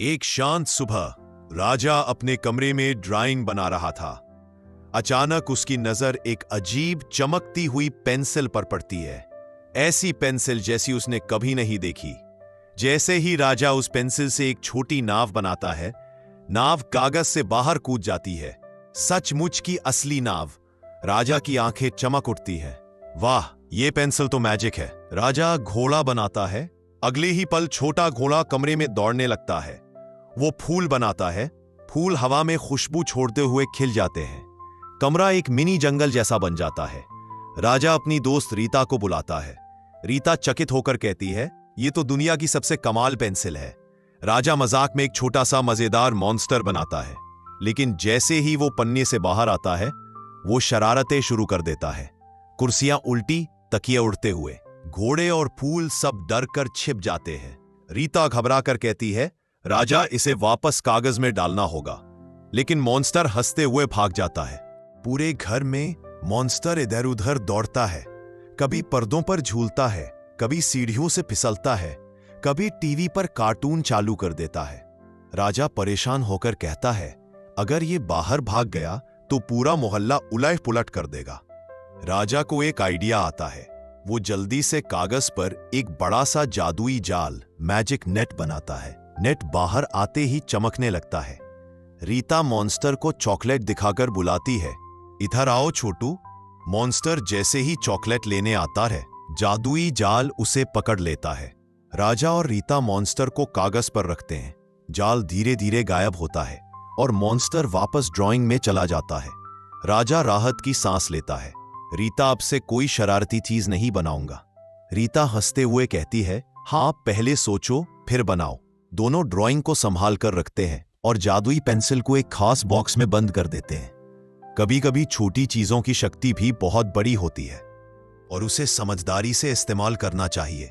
एक शांत सुबह राजा अपने कमरे में ड्राइंग बना रहा था। अचानक उसकी नजर एक अजीब चमकती हुई पेंसिल पर पड़ती है। ऐसी पेंसिल जैसी उसने कभी नहीं देखी। जैसे ही राजा उस पेंसिल से एक छोटी नाव बनाता है, नाव कागज से बाहर कूद जाती है। सचमुच की असली नाव। राजा की आंखें चमक उठती है। वाह, ये पेंसिल तो मैजिक है। राजा घोड़ा बनाता है। अगले ही पल छोटा घोड़ा कमरे में दौड़ने लगता है। वो फूल बनाता है। फूल हवा में खुशबू छोड़ते हुए खिल जाते हैं। कमरा एक मिनी जंगल जैसा बन जाता है। राजा अपनी दोस्त रीता को बुलाता है। रीता चकित होकर कहती है, ये तो दुनिया की सबसे कमाल पेंसिल है। राजा मजाक में एक छोटा सा मजेदार मॉन्स्टर बनाता है, लेकिन जैसे ही वो पन्ने से बाहर आता है, वो शरारतें शुरू कर देता है। कुर्सियां उल्टी, तकिए उड़ते हुए, घोड़े और फूल सब डर कर छिप जाते हैं। रीता घबरा कर कहती है, राजा, इसे वापस कागज में डालना होगा। लेकिन मॉन्स्टर हंसते हुए भाग जाता है। पूरे घर में मॉन्स्टर इधर उधर दौड़ता है। कभी पर्दों पर झूलता है, कभी सीढ़ियों से फिसलता है, कभी टीवी पर कार्टून चालू कर देता है। राजा परेशान होकर कहता है, अगर ये बाहर भाग गया तो पूरा मोहल्ला उलट पुलट कर देगा। राजा को एक आइडिया आता है। वो जल्दी से कागज पर एक बड़ा सा जादुई जाल, मैजिक नेट बनाता है। नेट बाहर आते ही चमकने लगता है। रीता मॉन्स्टर को चॉकलेट दिखाकर बुलाती है, इधर आओ छोटू। मॉन्स्टर जैसे ही चॉकलेट लेने आता है, जादुई जाल उसे पकड़ लेता है। राजा और रीता मॉन्स्टर को कागज पर रखते हैं। जाल धीरे धीरे गायब होता है और मॉन्स्टर वापस ड्राइंग में चला जाता है। राजा राहत की सांस लेता है। रीता, अब से कोई शरारती चीज नहीं बनाऊंगा। रीता हंसते हुए कहती है, हाँ, पहले सोचो फिर बनाओ। दोनों ड्राइंग को संभाल कर रखते हैं और जादुई पेंसिल को एक खास बॉक्स में बंद कर देते हैं। कभी कभी छोटी चीजों की शक्ति भी बहुत बड़ी होती है और उसे समझदारी से इस्तेमाल करना चाहिए।